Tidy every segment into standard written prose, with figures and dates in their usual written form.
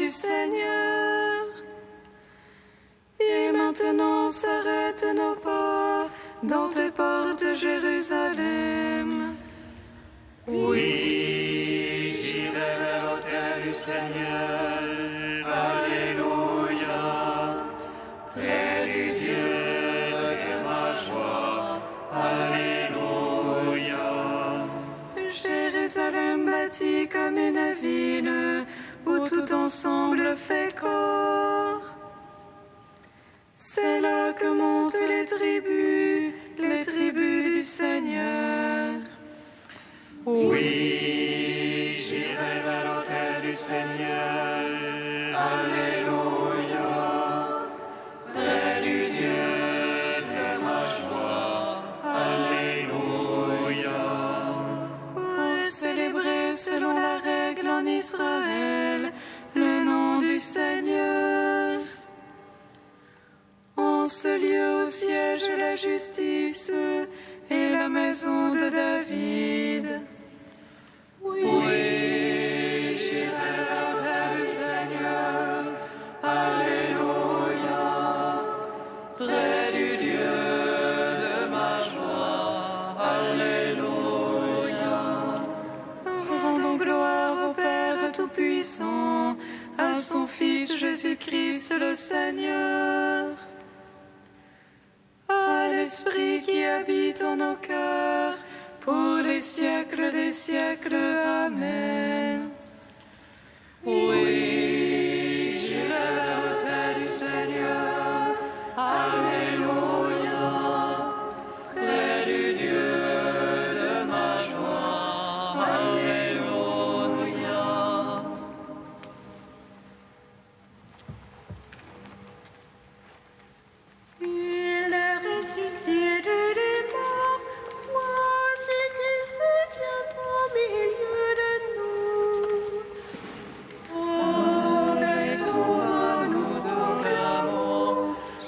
du Seigneur. Et maintenant s'arrêtent nos pas dans tes portes, Jérusalem. Oui, j'irai vers l'autel du Seigneur. Alléluia. Près du Dieu de ma joie. Alléluia. Jérusalem bâtie comme une ville où tout ensemble fait corps. C'est là que montent les tribus du Seigneur. Oui, j'irai vers l'autel du Seigneur. Alléluia. Près du Dieu de ma joie. Alléluia. Pour célébrer selon la règle en Israël le nom du Seigneur. En ce lieu où siège la justice et la maison de David. Oui, j'irai vers l'autel du Seigneur. Alléluia. Près du Dieu de ma joie. Alléluia. Rendons gloire au Père Tout-Puissant, à son Fils Jésus-Christ le Seigneur. À l'Esprit qui habite en nos cœurs, pour les siècles des siècles. Amen. Oui, j'irai vers l'autel du Seigneur. Alléluia. Près du Dieu de ma joie. Alléluia. Il est ressuscité des morts, voici qu'il se tient au milieu de nous. Avec toi nous proclamons,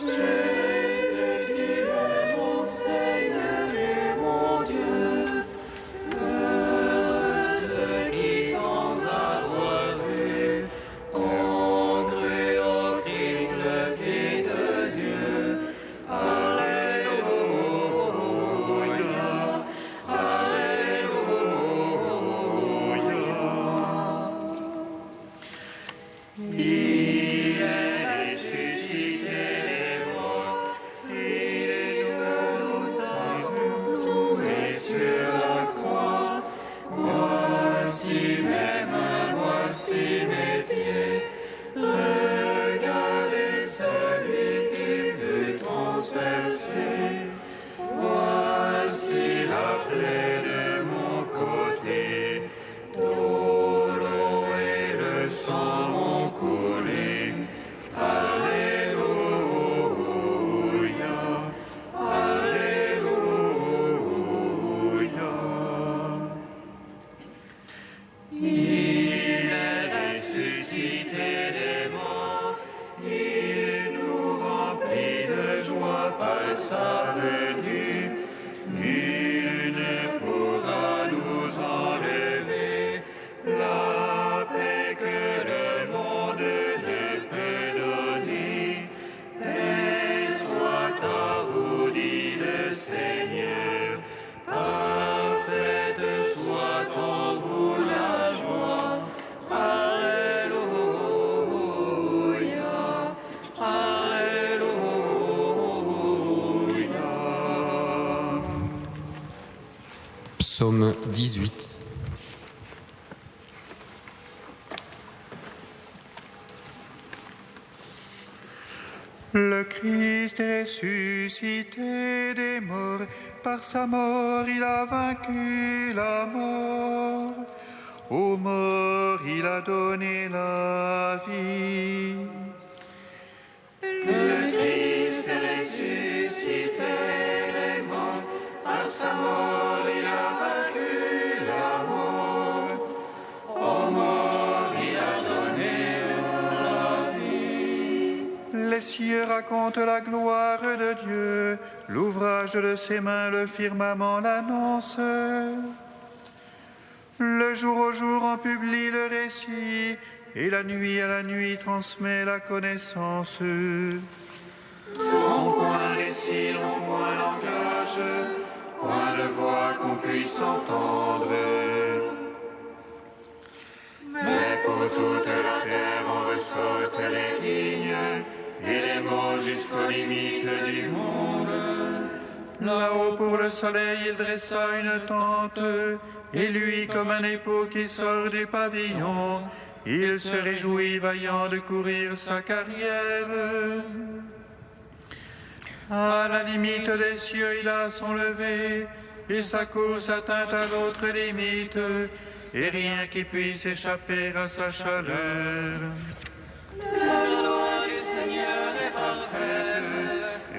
Jésus, tu es mon Seigneur et mon Dieu. Heureux ceux qui sans avoir vu ont cru au Christ, le Fils de Dieu. Il est ressuscité des morts, il nous a sauvés sur la croix. Voici mes mains, voici mes pieds. Regardez celui qui fut transpercé. Voici la plaie de mon côté. Tout l'eau et le sang ont coulé. Alléluia. Alléluia. Il est ressuscité des morts, il nous remplit de joie par sa venue. Nul ne pourra nous enlever la paix que le monde ne peut donner. Paix soit à vous, dit le Seigneur, parfaite soit en vous la joie. Alléluia. Alléluia. Psaume 18. Le Christ est ressuscité des morts, par sa mort il a vaincu la mort. Aux morts il a donné la vie. Le Christ est ressuscité des morts, par sa mort il a vaincu la mort. Aux morts il a donné la vie. Les cieux racontent la gloire de Dieu, l'ouvrage de ses mains, le firmament l'annonce. Le jour au jour on publie le récit et la nuit à la nuit transmet la connaissance. Non point récit, non point langage, point de voix qu'on puisse entendre. Mais pour toute la terre on ressortent les lignes et les mots jusqu'aux limites du monde. Là-haut pour le soleil, il dressa une tente, et lui, comme un époux qui sort du pavillon, il se réjouit vaillant de courir sa carrière. À la limite des cieux, il a son lever, et sa course atteint à l'autre limite, et rien qui puisse échapper à sa chaleur. La loi du Seigneur est parfaite,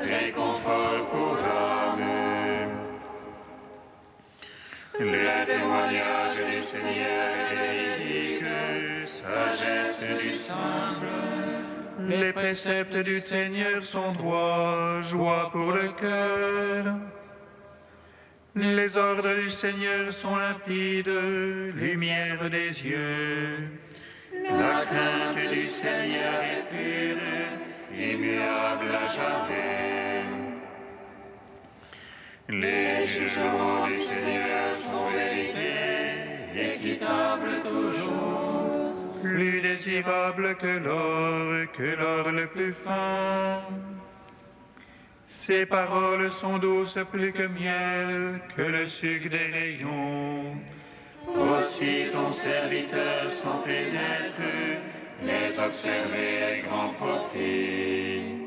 Réconfort pour l'âme. Les témoignages du Seigneur est véridique, sagesse du simple. Les préceptes du Seigneur sont droits, joie pour le cœur. Les ordres du Seigneur sont limpides, lumière des yeux. La crainte du Seigneur est pure, immuable à jamais. Les jugements du Seigneur sont vérité, équitables toujours. Plus désirable que l'or le plus fin. Ses paroles sont douces plus que miel, que le sucre des rayons. Aussi ton serviteur s'en pénètre, les observer est grand profit.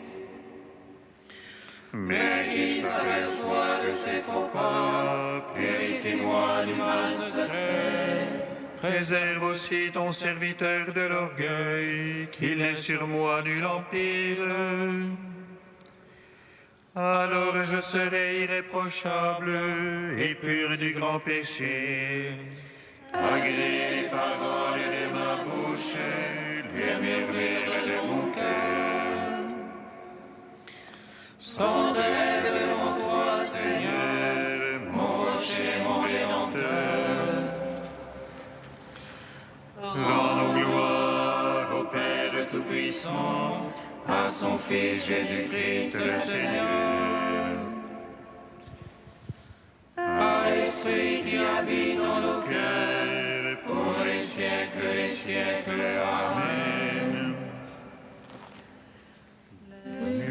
Mais qu'il s'aperçoit de ses faux pas, purifie-moi du mal secret. Préserve aussi ton serviteur de l'orgueil, qu'il n'ait sur moi nul empire. Alors je serai irréprochable et pur du grand péché. Agrée les paroles de ma bouche, le murmure de mon cœur. Sans trêve devant toi, Seigneur, mon rocher, mon rédempteur. Rends-nous gloire au Père Tout-Puissant, à son Fils Jésus-Christ le Seigneur. À l'Esprit qui habite en nos cœurs, pour les siècles des siècles. Amen.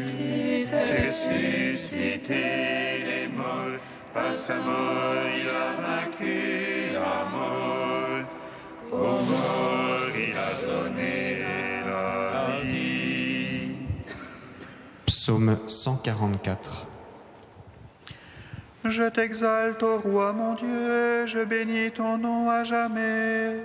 Christ est Ressuscité les morts, par sa mort il a vaincu la mort. Aux morts il a donné la vie. Psaume 144. Je t'exalte, ô roi mon Dieu, je bénis ton nom à jamais.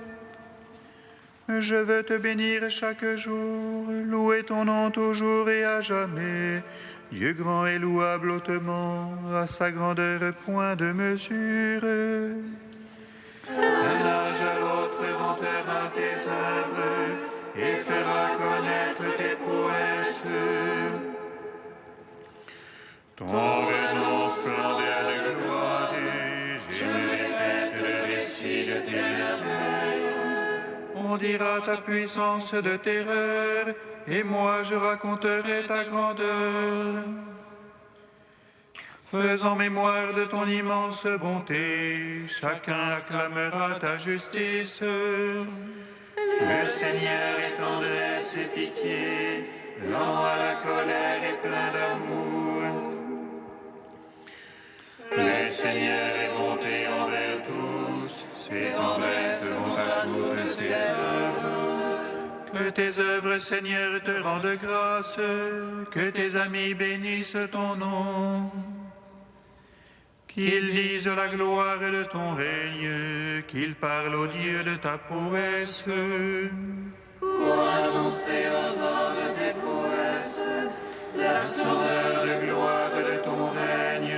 Je veux te bénir chaque jour, louer ton nom toujours et à jamais. Dieu grand et louable hautement, à sa grandeur point de mesure. D'un âge à l'autre vantera tes œuvres et fera connaître tes prouesses. Ton renom splendeur de gloire, je me répète le récit de tes merveilles. On dira ta puissance de terreur, et moi je raconterai ta grandeur. Faisant mémoire de ton immense bonté, chacun acclamera ta justice. Le Seigneur est tendresse et pitié, lent à la colère et plein d'amour. Le Seigneur est bonté envers tous, ses tendresses vont à toutes ses œuvres. Que tes œuvres, Seigneur, te rendent grâce, que tes amis bénissent ton nom. Qu'ils disent la gloire de ton règne, qu'ils parlent au Dieu de ta prouesse. pour annoncer aux hommes tes prouesses, la splendeur de gloire de ton règne.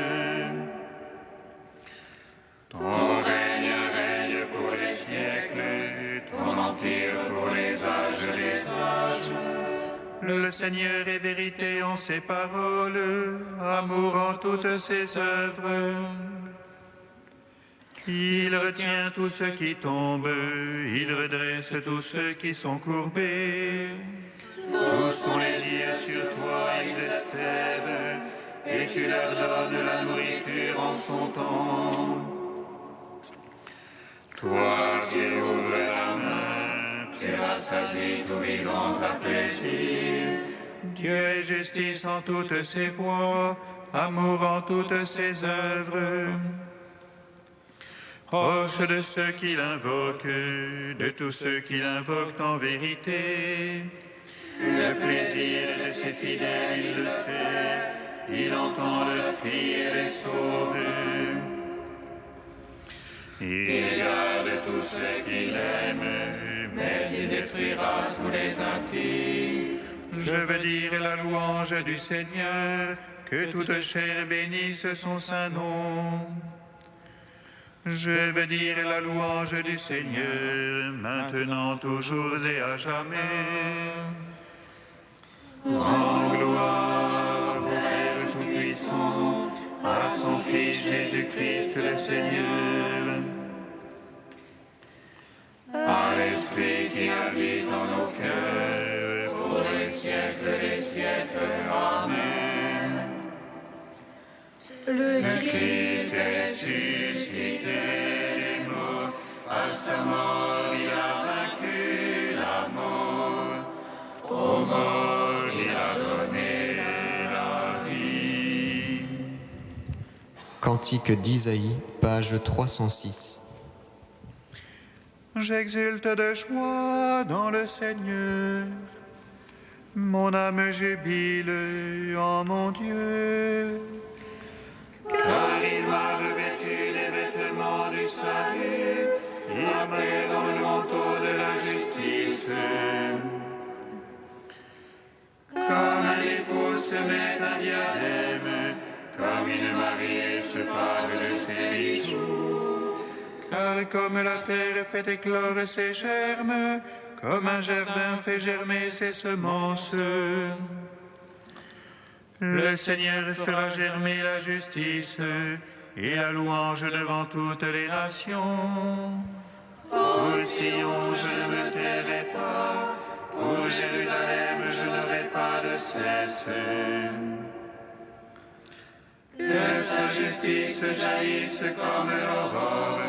Ton règne règne pour les siècles, ton empire pour les âges des âges. Le Seigneur est vérité en ses paroles, amour en toutes ses œuvres. Il retient tous ceux qui tombent, il redresse tous ceux qui sont courbés. Tous ont les yeux sur toi, ils espèrent, et tu leur donnes la nourriture en son temps. Toi, tu ouvres la main, tu rassasies tout vivant à plaisir. Dieu est justice en toutes ses voies, amour en toutes ses œuvres. Proche de ceux qui l'invoquent, de tous ceux qui l'invoquent en vérité. Le plaisir de ses fidèles, il le fait, il entend leurs cris et les sauve. Il garde tous ceux qui l'aiment, mais il détruira tous les impies. Je veux dire la louange du Seigneur, que toute chair bénisse son saint nom. Je veux dire la louange du Seigneur, maintenant, toujours et à jamais. Rendons gloire au Père Tout-Puissant, à son Fils Jésus-Christ le Seigneur. À l'Esprit qui habite en nos cœurs, pour les siècles des siècles. Amen. Le Christ est ressuscité des morts, par sa mort il a vaincu la mort. Aux morts il a donné la vie. Cantique d'Isaïe, page 306. J'exulte de joie dans le Seigneur. Mon âme jubile en mon Dieu. Car il m'a revêtu des vêtements du salut, il m'a mis dans le manteau de la justice. Comme un époux se met un diadème, comme une mariée se parle de ses bijoux. Car comme la terre fait éclore ses germes, comme un jardin fait germer ses semences, le Seigneur fera germer la justice et la louange devant toutes les nations. Pour Sion, je ne me tairai pas, pour Jérusalem, je n'aurai pas de cesse. Que sa justice jaillisse comme l'aurore,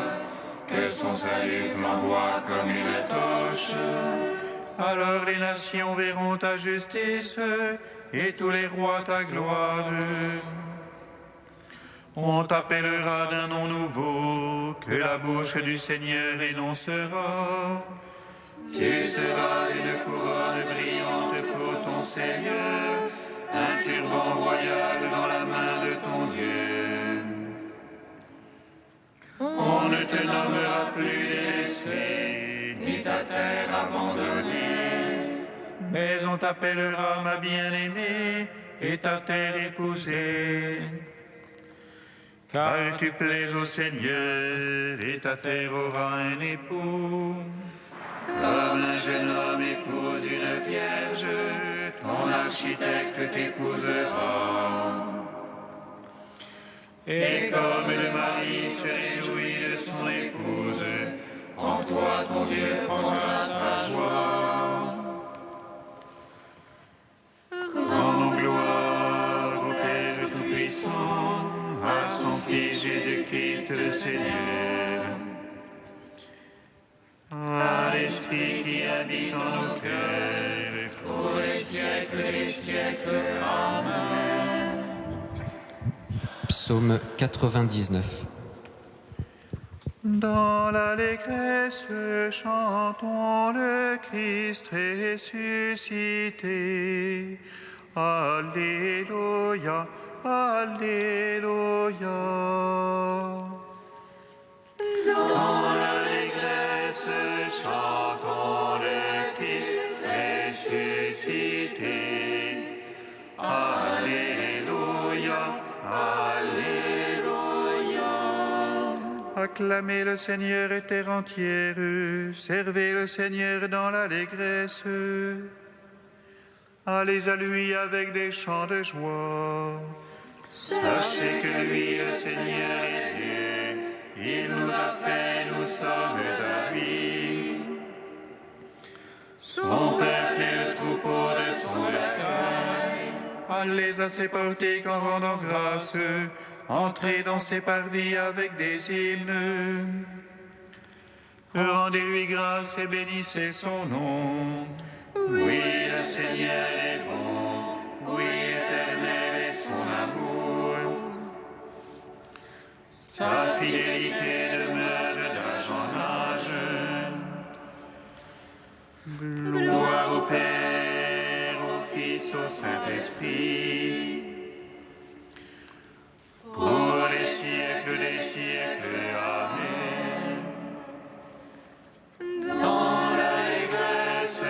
que son salut flamboie comme une torche. Alors les nations verront ta justice et tous les rois ta gloire. On t'appellera d'un nom nouveau que la bouche du Seigneur énoncera. Tu seras une couronne brillante pour ton Seigneur, un turban royal dans la main de ton Dieu. On ne te nommera plus délaissé, ni ta terre abandonnée. Mais on t'appellera ma bien-aimée et ta terre épousée. Car tu plais au Seigneur et ta terre aura un époux. Comme un jeune homme épouse une vierge, ton architecte t'épousera. Et comme le mari se réjouit de son épouse, en toi ton Dieu prendra sa joie. Rendons gloire au Père Tout-Puissant, à son Fils Jésus-Christ le Seigneur, à l'Esprit qui habite en nos cœurs, Pour les siècles des siècles. Amen. Psaume 99. Dans l'allégresse, chantons le Christ ressuscité. Alléluia, Alléluia. Dans l'allégresse, chantons le Christ ressuscité. Alléluia, Alléluia. Acclamez le Seigneur terre entière, servez le Seigneur dans l'allégresse. Allez à lui avec des chants de joie. Sachez que lui, le Seigneur, est Dieu. Il nous a fait, nous sommes à lui. Son peuple est le troupeau de son accueil. Allez à ses portiques en rendant grâce, entrez dans ses parvis avec des hymnes. Rendez-lui grâce et bénissez son nom. Oui, le Seigneur est bon, oui, éternel est son amour. Sa fidélité demeure d'âge en âge. Gloire au Père, au Fils, au Saint-Esprit, pour les siècles des siècles. Amen. Dans l'allégresse,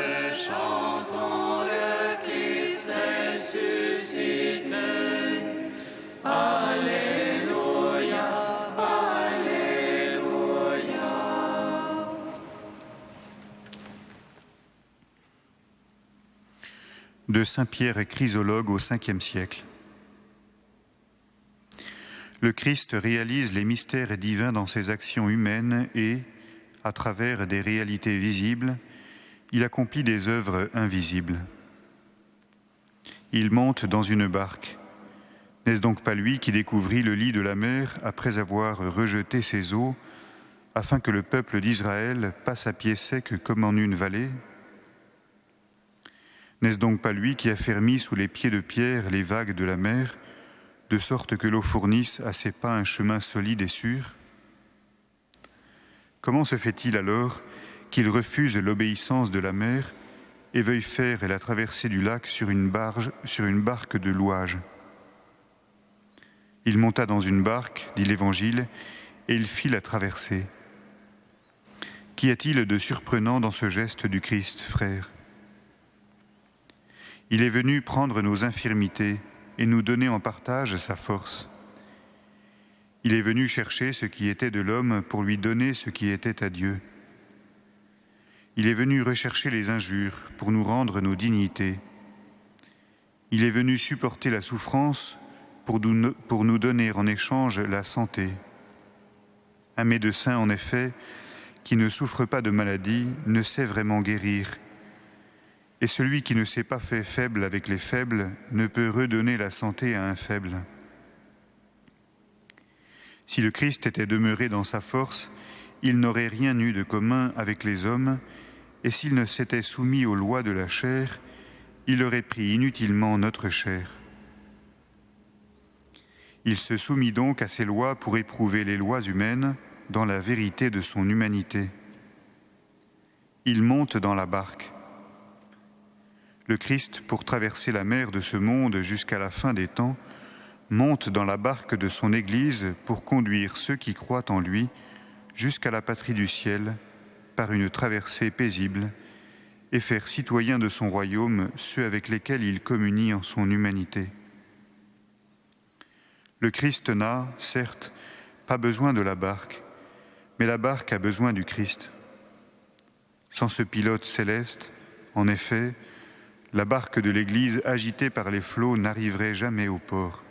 chantons le Christ ressuscité. Alléluia, Alléluia. De saint Pierre Chrysologue au 5e siècle. Le Christ réalise les mystères divins dans ses actions humaines et, à travers des réalités visibles, il accomplit des œuvres invisibles. Il monte dans une barque. N'est-ce donc pas lui qui découvrit le lit de la mer après avoir rejeté ses eaux, afin que le peuple d'Israël passe à pied sec comme en une vallée ? N'est-ce donc pas lui qui a fermi sous les pieds de Pierre les vagues de la mer, de sorte que l'eau fournisse à ses pas un chemin solide et sûr ? Comment se fait-il alors qu'il refuse l'obéissance de la mer et veuille faire la traversée du lac sur une barque de louage ? Il monta dans une barque, dit l'Évangile, et il fit la traversée. Qu'y a-t-il de surprenant dans ce geste du Christ, frère ? Il est venu prendre nos infirmités et nous donner en partage sa force. Il est venu chercher ce qui était de l'homme pour lui donner ce qui était à Dieu. Il est venu rechercher les injures pour nous rendre nos dignités. Il est venu supporter la souffrance pour nous donner en échange la santé. Un médecin, en effet, qui ne souffre pas de maladie, ne sait vraiment guérir. Et celui qui ne s'est pas fait faible avec les faibles ne peut redonner la santé à un faible. Si le Christ était demeuré dans sa force, il n'aurait rien eu de commun avec les hommes, et s'il ne s'était soumis aux lois de la chair, il aurait pris inutilement notre chair. Il se soumit donc à ces lois pour éprouver les lois humaines dans la vérité de son humanité. Il monte dans la barque. Le Christ, pour traverser la mer de ce monde jusqu'à la fin des temps, monte dans la barque de son Église pour conduire ceux qui croient en lui jusqu'à la patrie du ciel par une traversée paisible et faire citoyens de son royaume ceux avec lesquels il communie en son humanité. Le Christ n'a, certes, pas besoin de la barque, mais la barque a besoin du Christ. Sans ce pilote céleste, en effet, la barque de l'Église agitée par les flots n'arriverait jamais au port.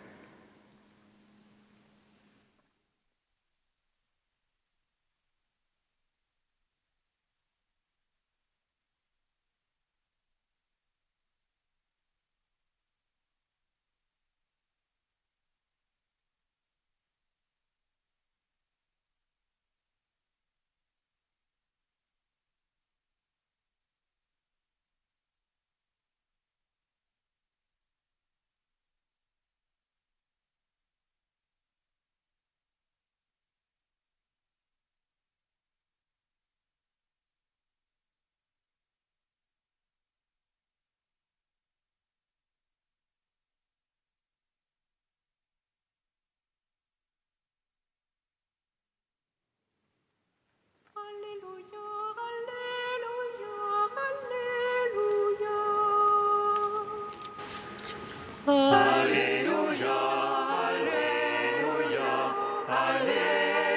Alléluia, Alléluia, Alléluia.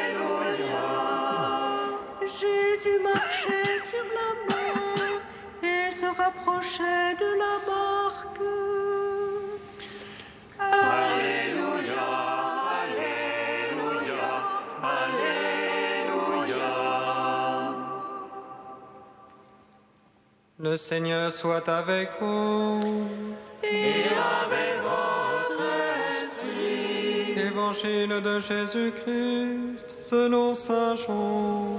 Jésus marchait sur la mer et se rapprochait de la barque. Alléluia, Alléluia, Alléluia. Le Seigneur soit avec vous. Et avec votre esprit. Évangile de Jésus-Christ selon saint Jean.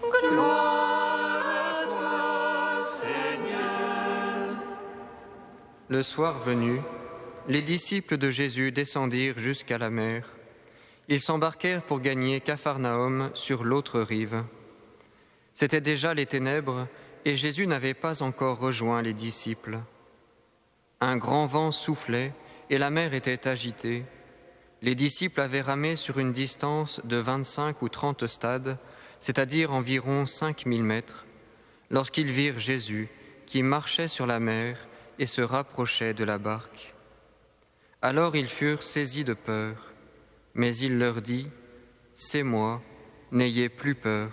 Gloire à toi, Seigneur. Le soir venu, les disciples de Jésus descendirent jusqu'à la mer. Ils s'embarquèrent pour gagner Capharnaüm sur l'autre rive. C'étaient déjà les ténèbres et Jésus n'avait pas encore rejoint les disciples. Un grand vent soufflait et la mer était agitée. Les disciples avaient ramé sur une distance de 25 ou 30 stades, c'est-à-dire environ 5000 mètres, lorsqu'ils virent Jésus qui marchait sur la mer et se rapprochait de la barque. Alors ils furent saisis de peur, mais il leur dit : « C'est moi, n'ayez plus peur. »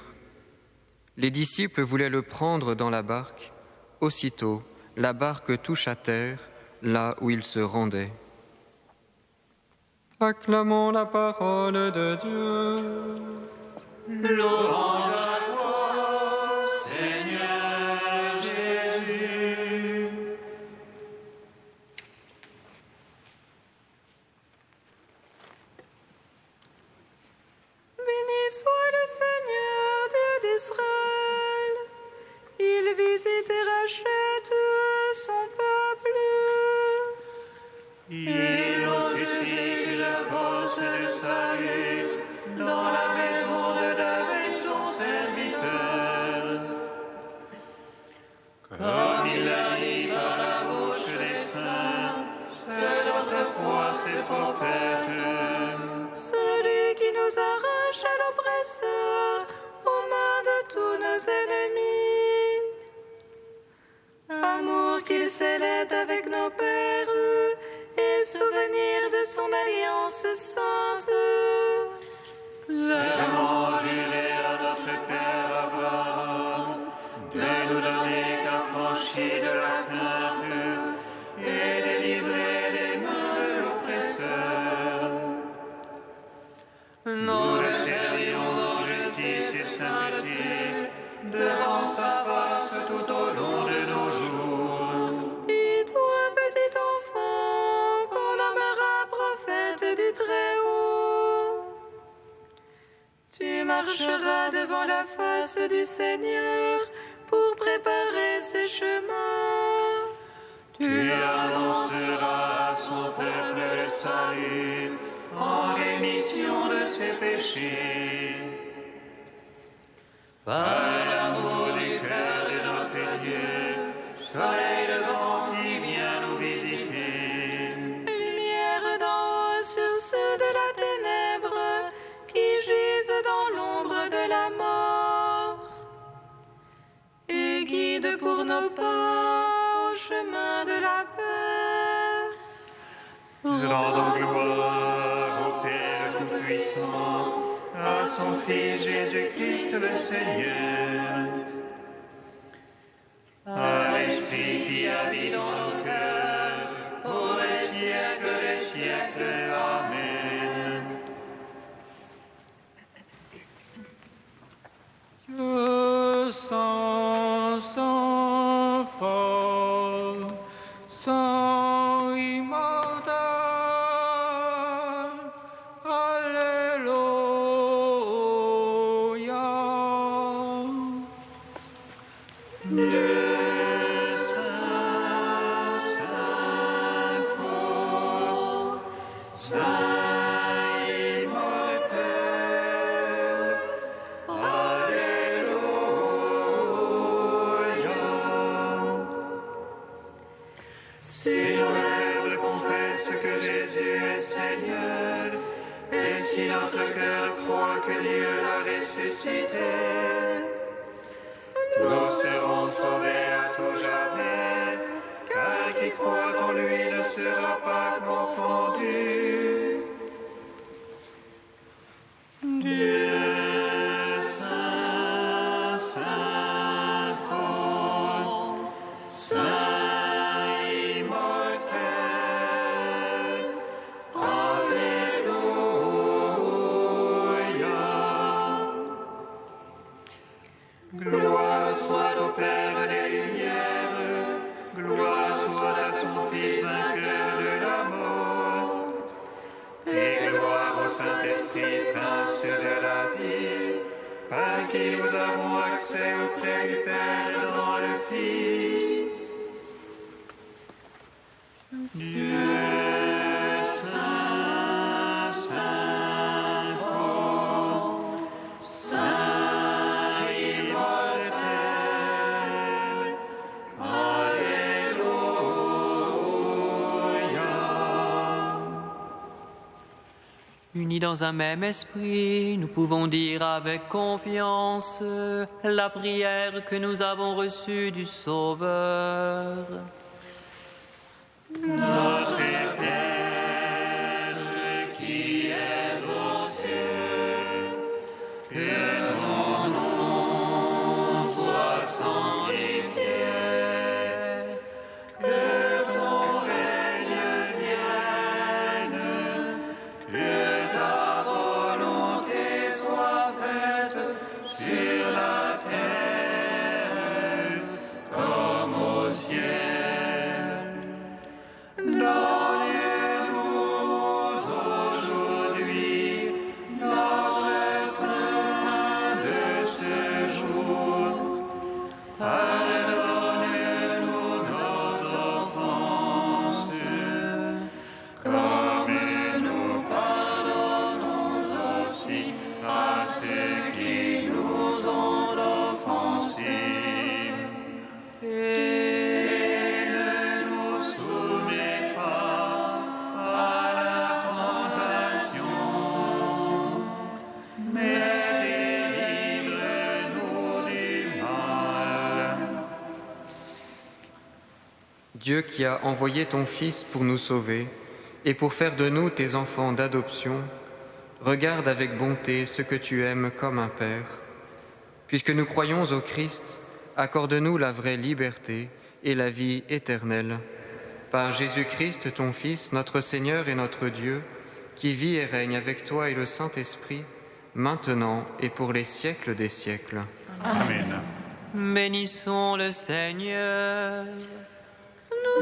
Les disciples voulaient le prendre dans la barque. Aussitôt, la barque touche à terre, là où il se rendait. Acclamons la parole de Dieu. Louange à toi, Seigneur Jésus. Béni soit le Seigneur, Dieu d'Israël. Il visite et rachète son peuple. Il nous suscite la force de salut dans la maison de David, son serviteur. Comme il l'a dit par la bouche des saints, c'est autrefois ses prophètes. Celui qui nous arrache à l'oppresseur, aux mains de tous nos ennemis. Amour qu'il scellait avec nos pères, et souvenir de son alliance sainte. Serment juré à notre Père Abraham, de nous donner qu'affranchis de la crainte et délivrer des mains de l'oppresseur. Nous le servions en justice et sainteté, devant sa face tout au long de nos jours. Et toi, petit enfant, qu'on nommera prophète du Très-Haut, tu marcheras devant la face du Seigneur pour préparer ses chemins. Tu annonceras à son peuple le salut en rémission de ses péchés. Par l'amour du cœur de notre Dieu, soleil levant qui vient nous visiter. Lumière d'en haut sur ceux de la ténèbre qui gisent dans l'ombre de la mort. Et guide pour nos pas au chemin de la paix. Rendons gloire au Père Tout-Puissant, à son Fils Jésus-Christ le Seigneur, à l'Esprit qui habite dans nos cœurs, pour les siècles des siècles. Amen. Dieu saint, saint fort, saint immortel, Alléluia. Dieu saint, saint fort, saint immortel, Alléluia. Si nos lèvres confessent que Jésus est Seigneur, et si notre cœur croit que Dieu l'a ressuscité, nous serons sauvés à tout jamais, car qui croit en lui ne sera pas confondu. Dieu saint, saint fort, saint immortel, Alléluia. Gloire soit au Père des Lumières, qui nous avons accès auprès du Père dans le Fils. Dieu saint, saint fort, saint immortel, Alléluia. Unis dans un même esprit, nous pouvons dire avec confiance la prière que nous avons reçue du Sauveur. Notre Père qui es aux cieux, que ton nom soit sanctifié, que ton règne vienne, que ta volonté soit faite sur la terre comme au ciel. Donnez-nous aujourd'hui notre pain de ce jour. Pardonnez-nous nos offenses, comme nous pardonnons aussi à ceux qui nous ont offensés. Dieu qui as envoyé ton Fils pour nous sauver et pour faire de nous tes enfants d'adoption, regarde avec bonté ce que tu aimes comme un Père. Puisque nous croyons au Christ, accorde-nous la vraie liberté et la vie éternelle. Par Jésus-Christ, ton Fils, notre Seigneur et notre Dieu, qui vit et règne avec toi et le Saint-Esprit, maintenant et pour les siècles des siècles. Amen. Bénissons le Seigneur.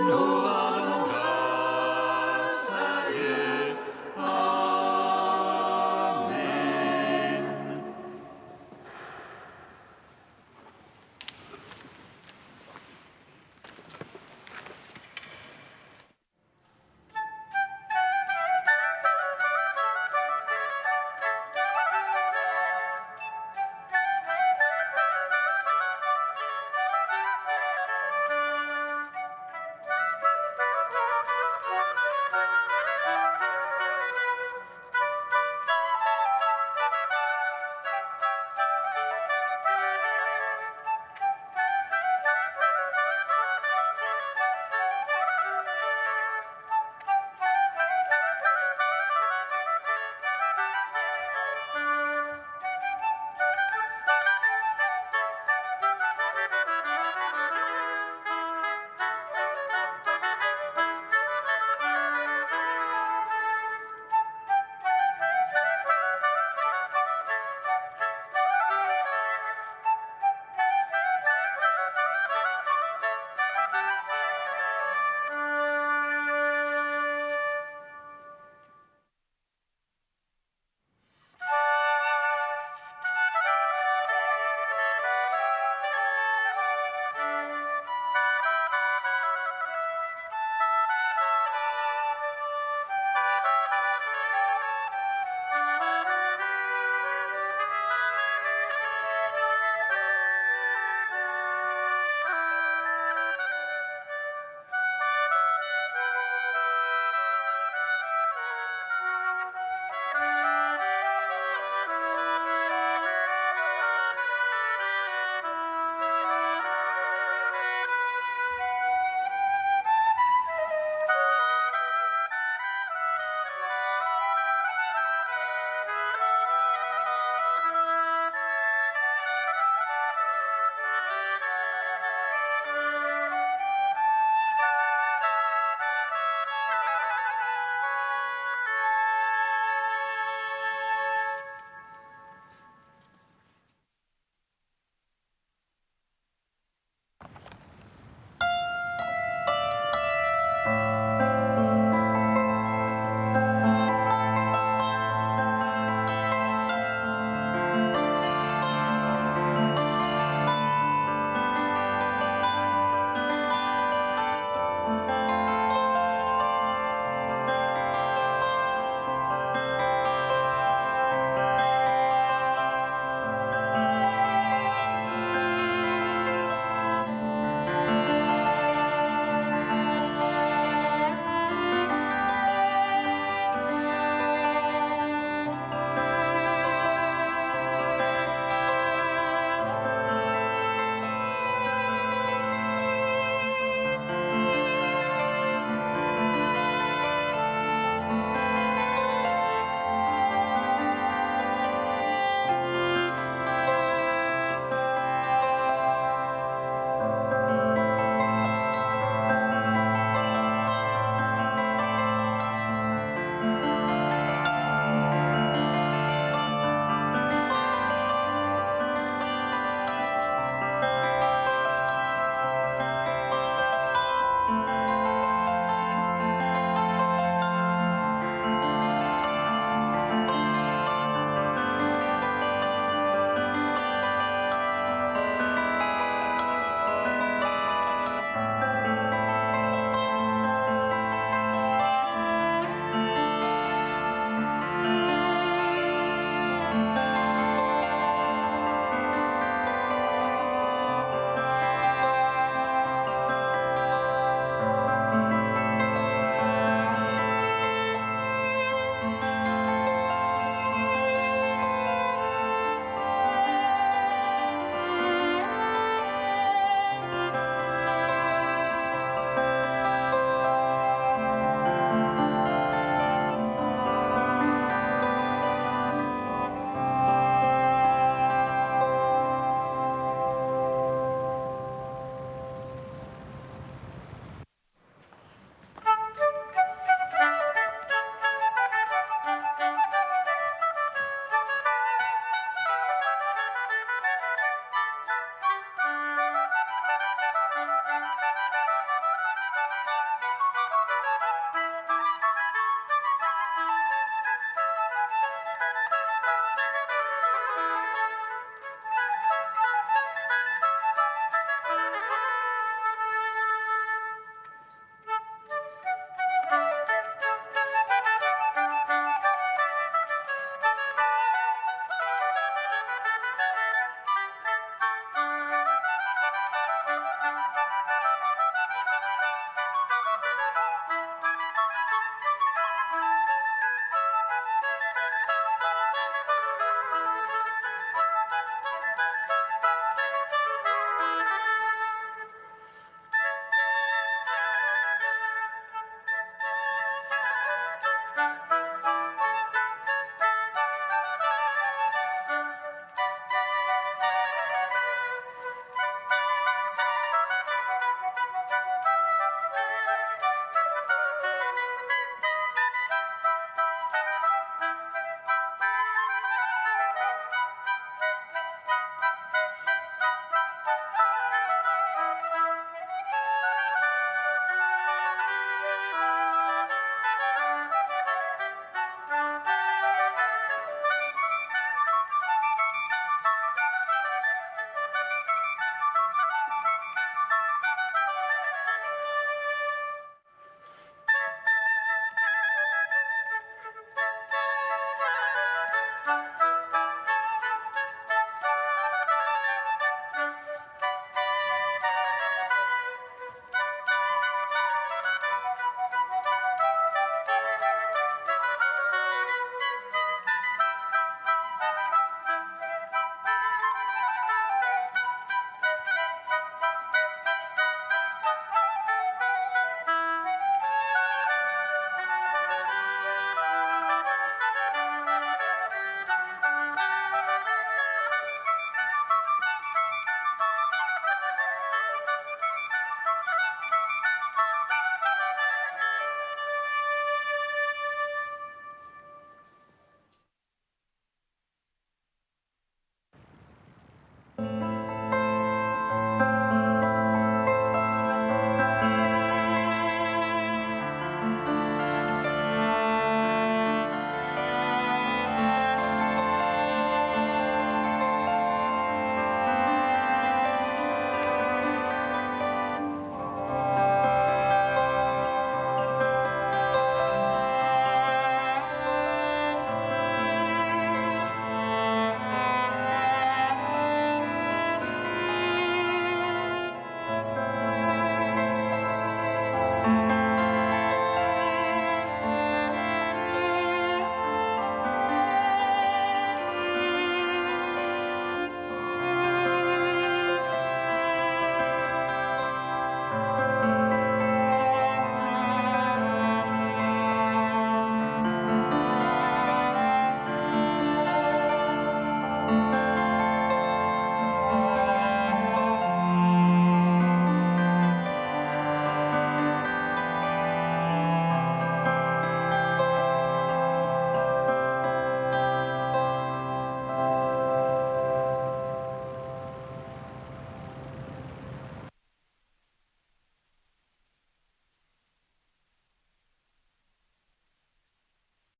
Nous rendons